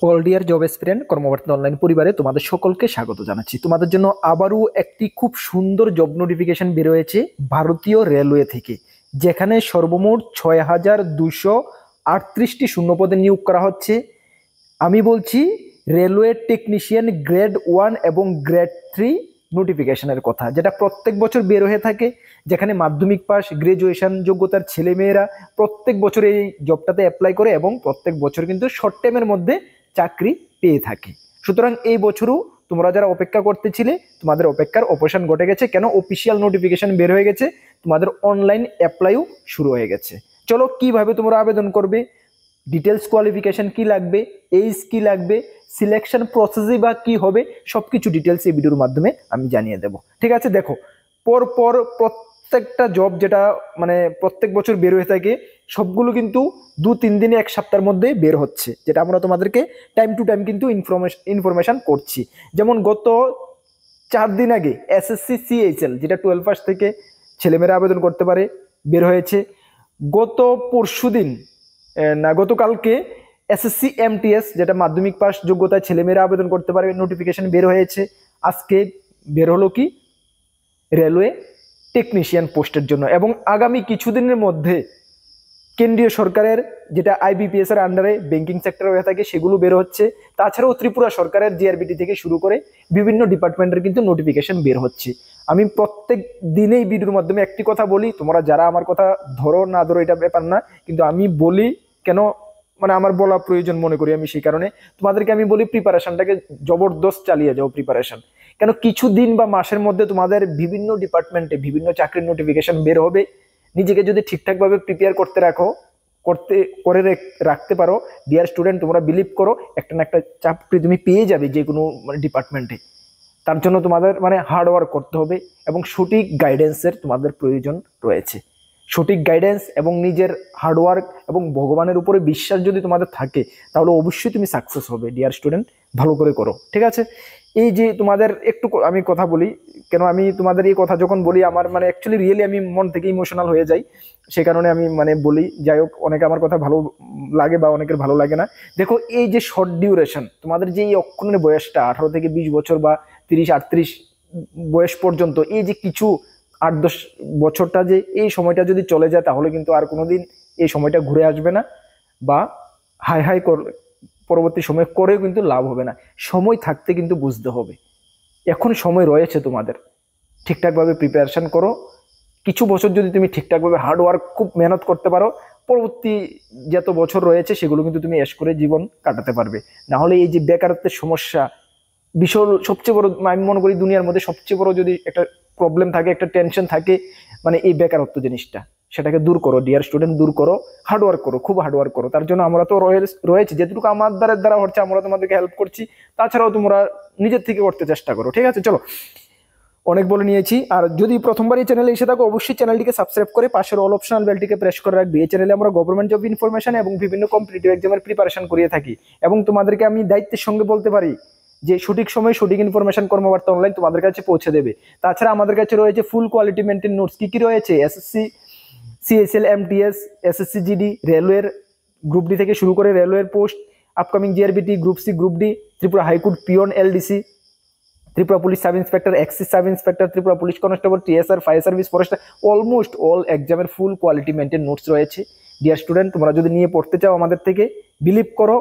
All deer job এসপিরেন্ট কর্মবর্তী online পরিবারে তোমাদের সকলকে স্বাগত জানাচ্ছি। তোমাদের জন্য আবারও একটি খুব সুন্দর জব নোটিফিকেশন বের হয়েছে ভারতীয় রেলওয়ে থেকে, যেখানে সর্বমোট 6,238টি শূন্যপদে নিয়োগ করা হচ্ছে। আমি বলছি রেলওয়ে টেকনিশিয়ান গ্রেড 1 এবং গ্রেড 3 নোটিফিকেশনের কথা, যেটা প্রত্যেক বছর বের হয়ে থাকে, যেখানে মাধ্যমিক পাস গ্রাজুয়েশন যোগ্যতার ছেলেমেয়েরা প্রত্যেক বছর এই জবটাতে অ্যাপ্লাই করে এবং প্রত্যেক বছর কিন্তু শর্ট টাইমের মধ্যে চাকরি পেয়ে থাকে। সুতরাং এই বছরও তোমরা যারা অপেক্ষা করতেছিলে, তোমাদের অপেক্ষার অবসান ঘটে গেছে। কেন? অফিসিয়াল নোটিফিকেশন বের হয়ে গেছে, তোমাদের অনলাইন অ্যাপ্লাইও শুরু হয়ে গেছে। চলো, কিভাবে তোমরা আবেদন করবে, ডিটেলস কোয়ালিফিকেশন কি লাগবে, এইজ কি লাগবে, সিলেকশন প্রসেসই বা কি হবে, সবকিছু ডিটেলস এই ভিডিওর মাধ্যমে আমি জানিয়ে দেব। ঠিক আছে, দেখো, পর প্রত্যেকটা জব যেটা মানে প্রত্যেক বছর বের হয়ে থাকে, সবগুলো কিন্তু 2-3 দিনে, এক সপ্তাহের মধ্যে বের হচ্ছে, যেটা আমরা তোমাদেরকে টাইম টু টাইম কিন্তু ইনফরমেশন করছি। যেমন গত 4 দিন আগে এসএসসি সিএইচএল, যেটা 12 পাস থেকে ছেলেমেয়েরা আবেদন করতে পারে, বের হয়েছে। গত পরশুদিন না, গতকালকে এসএসসি এমটিএস, যেটা মাধ্যমিক পাস যোগ্যতায় ছেলেমেয়েরা আবেদন করতে পারে, নোটিফিকেশন বের হয়েছে। আজকে বের হলো কি, রেলওয়ে টেকনিশিয়ান পোস্টের জন্য। এবং আগামী কিছুদিনের মধ্যে কেন্দ্রীয় সরকারের, যেটা আইবিপিএস এর আন্ডারে ব্যাংকিং সেক্টর হয়ে থাকে, সেগুলো বের হচ্ছে। তাছাড়াও ত্রিপুরা সরকারের জিআরবিটি থেকে শুরু করে বিভিন্ন ডিপার্টমেন্টের কিন্তু নোটিফিকেশন বের হচ্ছে। আমি প্রত্যেক দিনেই ভিডিওর মাধ্যমে একটি কথা বলি, তোমরা যারা আমার কথা ধরো না ধরো এটা ব্যাপার না, কিন্তু আমি বলি কেন, মানে আমার বলা প্রয়োজন মনে করি আমি, সেই কারণে তোমাদেরকে আমি বলি প্রিপারেশনটাকে জবরদস্ত চালিয়ে যাও। প্রিপারেশন কেন, কিছুদিন বা মাসের মধ্যে তোমাদের বিভিন্ন ডিপার্টমেন্টে বিভিন্ন চাকরির নোটিফিকেশন বের হবে। নিজেকে যদি ঠিকঠাকভাবে প্রিপেয়ার রাখতে পারো, ডিয়ার স্টুডেন্ট, তোমরা বিলিভ করো, একটা না একটা চাকরি তুমি পেয়ে যাবে যে কোনো ডিপার্টমেন্টে। তার জন্য তোমাদের হার্ড ওয়ার্ক করতে হবে এবং সঠিক গাইডেন্সের তোমাদের প্রয়োজন রয়েছে। সঠিক গাইডেন্স এবং নিজের হার্ডওয়ার্ক এবং ভগবানের উপরে বিশ্বাস যদি তোমাদের থাকে, তাহলে অবশ্যই তুমি সাকসেস হবে। ডিয়ার স্টুডেন্ট, ভালো করে করো। ঠিক আছে, এই যে তোমাদের একটু আমি কথা বলি, কেন আমি তোমাদের এই কথা যখন বলি, আমার অ্যাকচুয়ালি রিয়েলি আমি মন থেকে ইমোশনাল হয়ে যাই, সে কারণে আমি বলি। যাই হোক, অনেকে আমার কথা ভালো লাগে বা অনেকের ভালো লাগে না। দেখো, এই যে শর্ট ডিউরেশন, তোমাদের যে এই অক্ষণের বয়সটা 18 থেকে 20 বছর বা 30-38 বয়স পর্যন্ত, এই যে কিছু 8-10 বছরটা, যে এই সময়টা যদি চলে যায়, তাহলে কিন্তু আর কোনোদিন এই সময়টা ঘুরে আসবে না, বা হাই হাই পরবর্তী সময় করেও কিন্তু লাভ হবে না। সময় থাকতে কিন্তু বুঝতে হবে, এখন সময় রয়েছে তোমাদের, ঠিকঠাকভাবে প্রিপারেশন করো। কিছু বছর যদি তুমি ঠিকঠাকভাবে হার্ড ওয়ার্ক, খুব মেহনত করতে পারো, পরবর্তী যত বছর রয়েছে সেগুলো কিন্তু তুমি এশ করে জীবন কাটাতে পারবে। না হলে এই যে বেকারত্বের সমস্যা, বিশাল সবচেয়ে বড়, আমি মনে করি দুনিয়ার মধ্যে সবচেয়ে বড় যদি একটা প্রবলেম থাকে, একটা টেনশন থাকে, এই বেকারত্ব জিনিসটা, সেটাকে দূর করো। ডিয়ার স্টুডেন্ট, দূর করো, হার্ডওয়ার্ক করো, খুব হার্ডওয়ার্ক করো। তার জন্য আমরা তো রয়েছে, যেটুকু আমার দ্বারা হচ্ছে আমরা তোমাদেরকে হেল্প করছি। তাছাড়াও তোমরা নিজের থেকে করতে চেষ্টা করো। ঠিক আছে, চলো, অনেক বলে নিয়েছি। আর যদি প্রথমবার এই চ্যানেলে এসে থাকো, অবশ্যই চ্যানেলটিকে সাবস্ক্রাইব করে পাশের অল অপশনাল বেলটিকে প্রেস করে রাখবে। এই চ্যানেলে আমরা গভর্নমেন্ট জব ইনফরমেশন এবং বিভিন্ন কম্পিটিটিভ এক্সামের প্রিপারেশন করিয়ে থাকি, এবং তোমাদেরকে আমি দায়িত্বের সঙ্গে বলতে পারি যে সঠিক সময় সঠিক ইনফরমেশন কর্মবার্তা অনলাইন তোমাদের কাছে পৌঁছে দেবে। তাছাড়া আমাদের কাছে রয়েছে ফুল কোয়ালিটি মেনটেন নোটস। কি কি রয়েছে? SSC CSL MTS, SSC GD, রেলওয়ের গ্রুপ ডি থেকে শুরু করে রেলওয়ের post, upcoming GRBT, group C, group D, Tripura high court peon LDC, Tripura police sub inspector, excise sub inspector, Tripura police constable, TSR, fire service, forester, almost all এক্সামের full quality maintain notes রয়েছে। Dear student, তোমরা যদি নিয়ে পড়তে চাও আমাদের থেকে, বিলিভ করো,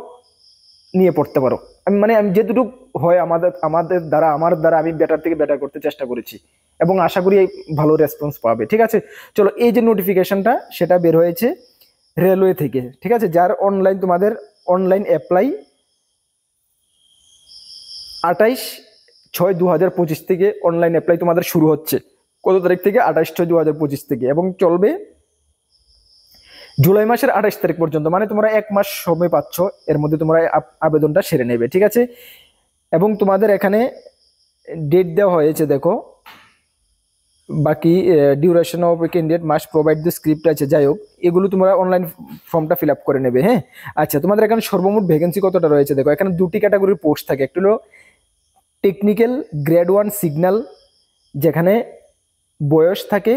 নিয়ে পড়তে পারো। আমি যেটুকু হয় আমার দ্বারা আমি বেটার থেকে বেটার করতে চেষ্টা করেছি, এবং আশা করি ভালো রেসপন্স পাবে। ঠিক আছে, চলো, এই যে নোটিফিকেশনটা, সেটা বের হয়েছে রেলওয়ে থেকে। ঠিক আছে, যার তোমাদের অনলাইন অ্যাপ্লাই 28/6/2025 থেকে অনলাইন অ্যাপ্লাই তোমাদের শুরু হচ্ছে। কত তারিখ থেকে? 28/6/2025 থেকে, এবং চলবে জুলাই মাসের 28 তারিখ পর্যন্ত। তোমরা 1 মাস সময় পাচ্ছ, এর মধ্যে তোমরা আবেদনটা সেরে নেবে। ঠিক আছে, এবং তোমাদের এখানে ডেট দেওয়া হয়েছে, দেখো, বাকি duration of candidate must provide the script আছে। যাই হোক, এগুলো তোমরা অনলাইন ফর্মটা ফিল আপ করে নেবে। হ্যাঁ, আচ্ছা, তোমাদের এখানে সর্বমোট ভ্যাকেন্সি কতটা রয়েছে দেখো। এখানে 2টি ক্যাটাগরির পোস্ট থাকে। একটি হলো টেকনিক্যাল গ্রেড 1 সিগন্যাল, যেখানে বয়স থাকে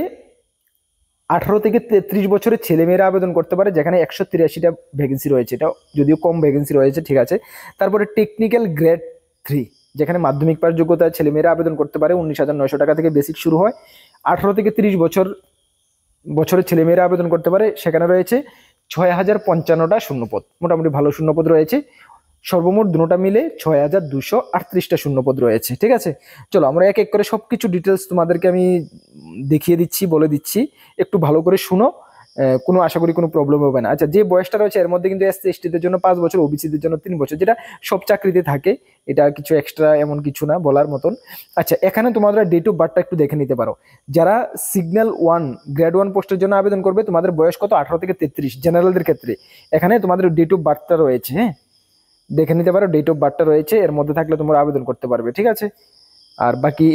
18 থেকে 33 বছরের ছেলেমেয়েরা আবেদন করতে পারে, যেখানে 183টা ভ্যাকেন্সি রয়েছে, এটা যদিও কম ভ্যাকেন্সি রয়েছে, ঠিক আছে। তারপরে টেকনিক্যাল গ্রেড 3, যেখানে মাধ্যমিক পাস যোগ্যতা ছেলেমেয়েরা আবেদন করতে পারে, 19,900 টাকা থেকে বেসিক শুরু হয়। 18 থেকে 30 বছরের ছেলেমেয়েরা আবেদন করতে পারে, সেখানে রয়েছে 6,055টা শূন্যপদ, মোটামুটি ভালো শূন্যপদ রয়েছে। সর্বমোট দুটোটা মিলে 6,238টা শূন্যপদ রয়েছে, ঠিক আছে। চলো আমরা এক এক করে সবকিছু ডিটেলস তোমাদেরকে আমি দেখিয়ে দিচ্ছি, বলে দিচ্ছি, একটু ভালো করে শুনো, কোনো আশা করি কোনো প্রবলেম হবে না। আচ্ছা, যে বয়সটা রয়েছে এর মধ্যে কিন্তু এসসি এসটিদের জন্য 5 বছর, ওবিসিদের জন্য 3 বছর, যেটা সব চাকরিতে থাকে, এটা কিছু এক্সট্রা এমন কিছু না বলার মতন। আচ্ছা, এখানে তোমরা ডেট অফ বার্থটা একটু দেখে নিতে পারো। যারা সিগন্যাল 1 গ্রেড 1 পোস্টের জন্য আবেদন করবে, তোমাদের বয়স কত? 18 থেকে 33, জেনারেলদের ক্ষেত্রে এখানে তোমাদের ডেট অফ বার্থটা রয়েছে, হ্যাঁ, দেখে নিতে পারো, ডেট অফ বার্থটা রয়েছে, এর মধ্যে থাকলে তোমরা আবেদন করতে পারবে, ঠিক আছে। আর বাকি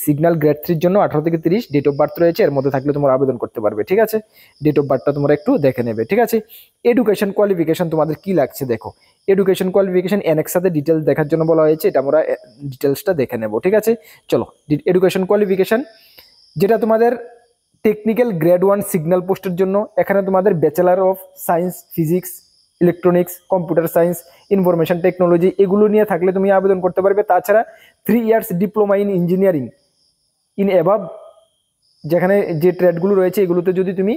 সিগন্যাল গ্রেড 3 জন্য 18 থেকে 30 ডেট অফ বার্থ রয়েছে, এর মধ্যে থাকলে তোমরা আবেদন করতে পারবে, ঠিক আছে। ডেট অফ বার্থটা তোমরা একটু দেখে নেবে, ঠিক আছে। এডুকেশন কোয়ালিফিকেশন তোমাদের কি লাগছে দেখো। এডুকেশন কোয়ালিফিকেশন সাথে ডিটেলস দেখার জন্য বলা হয়েছে, এটা আমরা ডিটেলসটা দেখে নেব, ঠিক আছে। চলো, এডুকেশন কোয়ালিফিকেশন যেটা তোমাদের টেকনিক্যাল গ্রেড 1 সিগন্যাল পোস্টের জন্য, এখানে তোমাদের bachelor of science, physics, electronics, computer science, information technology, এগুলো নিয়ে থাকলে তুমি আবেদন করতে পারবে। তাছাড়া 3 years diploma in engineering in above, যেখানে যে ট্রেডগুলো রয়েছে এগুলোতে যদি তুমি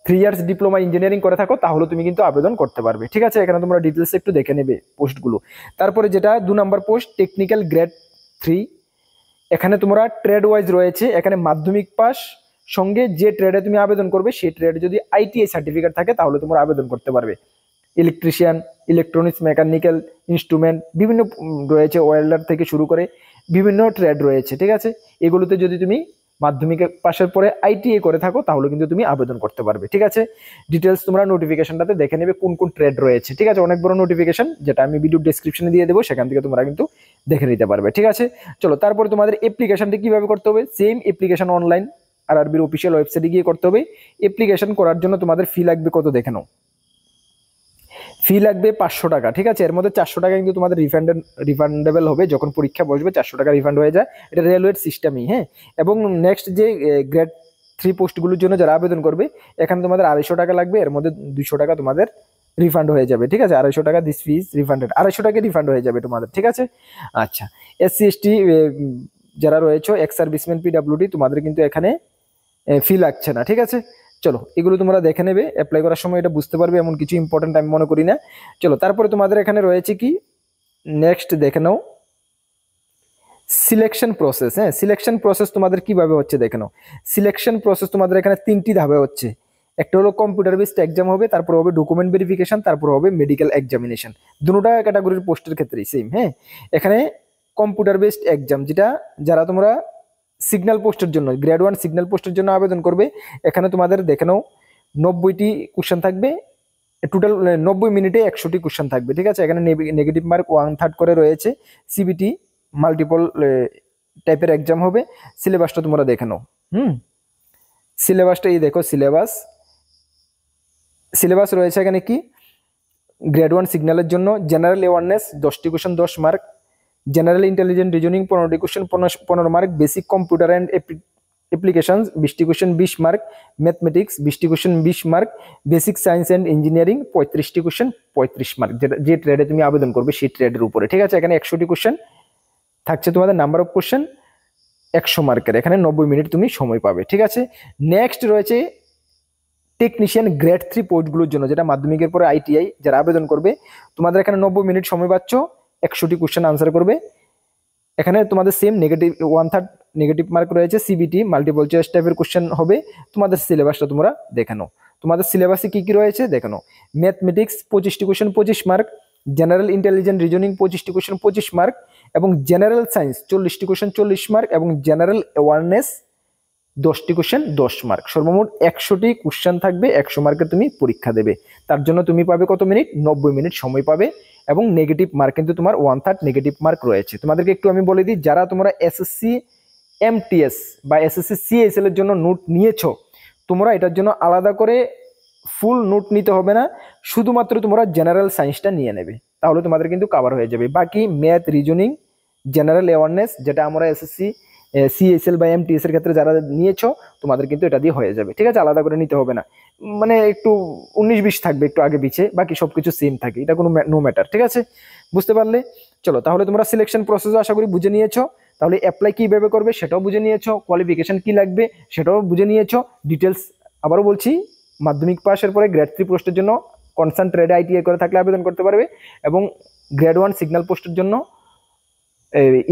3 ইয়ার্স ডিপ্লোমা ইঞ্জিনিয়ারিং করে থাকো, তাহলে তুমি কিন্তু আবেদন করতে পারবে, ঠিক আছে। এখানে তোমরা ডিটেলস একটু দেখে নেবে পোস্টগুলো। তারপরে যেটা 2 নম্বর পোস্ট, টেকনিক্যাল গ্রেড 3, এখানে তোমরা ট্রেড ওয়াইজ রয়েছে, এখানে মাধ্যমিক পাস সঙ্গে যে ট্রেডে তুমি আবেদন করবে, সেই ট্রেডে যদি আইটিআই সার্টিফিকেট থাকে, তাহলে তোমরা আবেদন করতে পারবে। ইলেকট্রিশিয়ান, ইলেকট্রনিক্স, মেকানিক্যাল, ইনস্ট্রুমেন্ট, বিভিন্ন রয়েছে, ওয়েল্ডার থেকে শুরু করে বিভিন্ন ট্রেড রয়েছে, ঠিক আছে। এগুলোতে যদি তুমি মাধ্যমিক পাশের পরে আইটিআই করে থাকো, তাহলে কিন্তু তুমি আবেদন করতে পারবে, ঠিক আছে। ডিটেলস তোমরা নোটিফিকেশনটাতে দেখে নেবে কোন কোন ট্রেড রয়েছে, ঠিক আছে। অনেক বড় নোটিফিকেশন, যেটা আমি ভিডিও ডেসক্রিপশনে দিয়ে দেবো, সেখান থেকে তোমরা কিন্তু দেখে নিতে পারবে, ঠিক আছে। চলো, তারপরে তোমাদের অ্যাপ্লিকেশনটি কিভাবে করতে হবে, সেম অ্যাপ্লিকেশন অনলাইন আরআরবির অফিসিয়াল ওয়েবসাইটে গিয়ে করতে হবে। অ্যাপ্লিকেশন করার জন্য তোমাদের ফি লাগবে কত দেখে নাও। ফি লাগবে 500 টাকা, ঠিক আছে। এর মধ্যে 400 টাকা কিন্তু তোমাদের রিফান্ডেবল হবে, যখন পরীক্ষা বসবে 400 টাকা রিফান্ড হয়ে যায়, এটা রেলওয়ের সিস্টেমই, হ্যাঁ। এবং নেক্সট যে গ্রেড 3 পোস্টগুলোর জন্য যারা আবেদন করবে, এখানে তোমাদের 250 টাকা লাগবে, এর মধ্যে 200 টাকা তোমাদের রিফান্ড হয়ে যাবে, ঠিক আছে। 250 টাকা, দিস ফিজ রিফান্ডেড, 250 টাকা রিফান্ড হয়ে যাবে তোমাদের, ঠিক আছে। আচ্ছা, এসসি এসটি যারা রয়েছে, এক্স সার্ভিসম্যান, পিডাব্লিউডি, তোমাদের কিন্তু এখানে ফি লাগছে না, ঠিক আছে। চলো, এগুলো তোমরা দেখে নেবে, অ্যাপ্লাই করার সময় এটা বুঝতে পারবে, এমন কিছু ইম্পর্টেন্ট আমি মনে করি না। চলো, তারপরে তোমাদের এখানে রয়েছে কি, নেক্সট দেখে নাও সিলেকশন প্রসেস। হ্যাঁ, সিলেকশন প্রসেস তোমাদের কিভাবে হচ্ছে দেখে নাও। সিলেকশন প্রসেস তোমাদের এখানে 3টি ধাপে হচ্ছে। একটা হলো কম্পিউটার বেসড এক্সাম হবে, তারপর হবে ডকুমেন্ট ভেরিফিকেশন, তারপর হবে মেডিকেল এক্সামিনেশন। দুটোটা ক্যাটাগরির পোস্টের ক্ষেত্রেই সেম, হ্যাঁ। এখানে কম্পিউটার বেসড এক্সাম, যেটা যারা তোমরা সিগন্যাল পোস্টের জন্য, গ্রেড 1 সিগন্যাল পোস্টের জন্য আবেদন করবে, এখানে তোমাদের দেখে নাও 90টি কোশ্চেন থাকবে, টোটাল 90 মিনিটে 100টি কোশ্চেন থাকবে, ঠিক আছে। এখানে নেগেটিভ মার্ক 1/3 করে রয়েছে। সিবিটি মাল্টিপল টাইপের এক্সাম হবে। সিলেবাসটা তোমরা দেখে নাও। সিলেবাসটা এই দেখো, সিলেবাস রয়েছে এখানে কি, গ্রেড 1 সিগন্যালের জন্য জেনারেল অ্যাওয়ারনেস 10টি question 10 mark, general intelligent reasoning 15টি question 15 mark, basic computer and application 20টি কোশ্চেন 20 মার্ক, ম্যাথমেটিক্স 20টি question 20 mark, basic science and engineering 35টি কোশ্চেন 35 মার্ক, যে ট্রেডে তুমি আবেদন করবে সেই ট্রেডের উপরে, ঠিক আছে। এখানে 100টি কোশ্চেন থাকছে, তোমাদের নাম্বার অফ কোশ্চেন 100 মার্কের, এখানে 90 মিনিট তুমি সময় পাবে, ঠিক আছে। নেক্সট রয়েছে টেকনিশিয়ান গ্রেড 3 পোস্টগুলোর জন্য, যেটা মাধ্যমিকের পরে আইটিআই যারা আবেদন করবে, তোমাদের এখানে 90 মিনিট সময় পাচ্ছ, 100টি কোশ্চেন আনসার করবে। এখানে তোমাদের সেম নেগেটিভ 1/3 নেগেটিভ মার্ক রয়েছে, সিবিটি মাল্টিপল চয়েস টাইপের কোশ্চেন হবে। তোমাদের সিলেবাসটা তোমরা দেখে নাও, তোমাদের সিলেবাসে কি কি রয়েছে দেখে নাও। ম্যাথমেটিক্স 25টি question 25 mark, general intelligent reasoning 25টি কোশ্চেন 25 মার্ক, এবং জেনারেল সায়েন্স 40টি কোশ্চেন 40 মার্ক, এবং জেনারেল অ্যাওয়ারনেস 10টি কোশ্চেন 10 মার্ক। সর্বমোট 100টি কোশ্চেন থাকবে, 100 মার্কের তুমি পরীক্ষা দেবে। তার জন্য তুমি পাবে কত মিনিট, 90 মিনিট সময় পাবে। এবং নেগেটিভ মার্ক কিন্তু তোমার 1/3 নেগেটিভ মার্ক রয়েছে। তোমাদেরকে একটু আমি বলে দিই, যারা তোমরা এসএসসি এমটিএস বা এসএসসি সিএসএল এর জন্য নোট নিয়েছো, তোমরা এটার জন্য আলাদা করে ফুল নোট নিতে হবে না, শুধুমাত্র তোমরা জেনারেল সায়েন্সটা নিয়ে নেবে, তাহলে তোমাদের কিন্তু কভার হয়ে যাবে। বাকি ম্যাথ, রিজনিং, জেনারেল অ্যাওয়ারনেস, যেটা আমরা এসএসসি সিএসএল বা এমটিএস এর ক্ষেত্রে যারা নিয়েছো তোমাদের কিন্তু এটা দিয়ে হয়ে যাবে, ঠিক আছে, আলাদা করে নিতে হবে না। মানে একটু 19-20 থাকবে একটু আগে পিছে, বাকি সবকিছু সেম থাকে, এটা কোনো নো ম্যাটার, ঠিক আছে, বুঝতে পারলে? চলো তাহলে তোমরা সিলেকশন প্রসেসও আশা করি বুঝে নিয়েছো, তাহলে অ্যাপ্লাই কিভাবে করবে সেটাও বুঝে নিয়েছো, কোয়ালিফিকেশন কি লাগবে সেটাও বুঝে নিয়েছো। ডিটেলস আবারও বলছি, মাধ্যমিক পাশের পরে গ্রেড 3 পোস্টের জন্য কনসার্ন ট্রেডে আইটিআই করে থাকলে আবেদন করতে পারবে, এবং গ্রেড 1 সিগন্যাল পোস্টের জন্য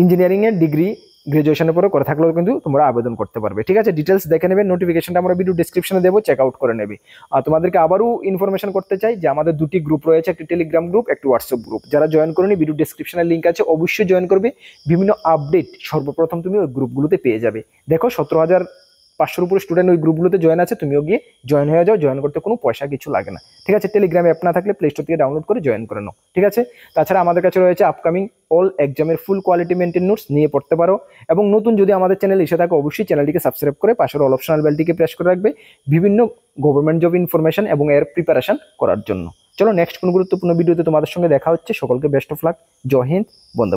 ইঞ্জিনিয়ারিং এর ডিগ্রি গ্রাজুয়েশনের পরে করে থাকলেও কিন্তু তোমরা আবেদন করতে পারবে, ঠিক আছে। ডিটেলস দেখে নেবে, নোটিফিকেশনটা আমরা ভিডিও ডেসক্রিপশনে দেবো, চেক আউট করে নেবে। আর তোমাদেরকে আবারও ইনফরমেশন করতে চাই যে আমাদের দুটি গ্রুপ রয়েছে, একটি টেলিগ্রাম গ্রুপ, একটি হোয়াটসঅ্যাপ গ্রুপ। যারা জয়েন করেনি ভিডিও ডেসক্রিপশনের লিঙ্ক আছে, অবশ্যই জয়েন করবে। বিভিন্ন আপডেট সর্বপ্রথম তুমি ওই গ্রুপগুলোতে পেয়ে যাবে। দেখো 17,500 উপরে স্টুডেন্ট ওই গ্রুপগুলোতে জয়েন আছে, তুমিও গিয়ে জয়েন হয়ে যাও, জয়েন করতে কোনো পয়সা কিছু লাগে না, ঠিক আছে। টেলিগ্রাম অ্যাপ না থাকলে প্লে স্টোর থেকে ডাউনলোড করে জয়েন করে নাও, ঠিক আছে। তাছাড়া আমাদের কাছে রয়েছে আপকামিং অল এক্সামের ফুল কোয়ালিটি মেনটেন নোটস, নিয়ে পড়তে পারো। এবং নতুন যদি আমাদের চ্যানেল এসে থাকে অবশ্যই চ্যানেলটিকে সাবস্ক্রাইব করে পাশের অল অপশনাল বেলটিকে প্রেস করে রাখবে বিভিন্ন গভর্নমেন্ট জব ইনফরমেশন এবং এর প্রিপারেশন করার জন্য। চলো নেক্সট কোনো গুরুত্বপূর্ণ ভিডিওতে তোমাদের সঙ্গে দেখা হচ্ছে। সকলকে বেস্ট অফ লাক, জয় হিন্দ, বন্দে।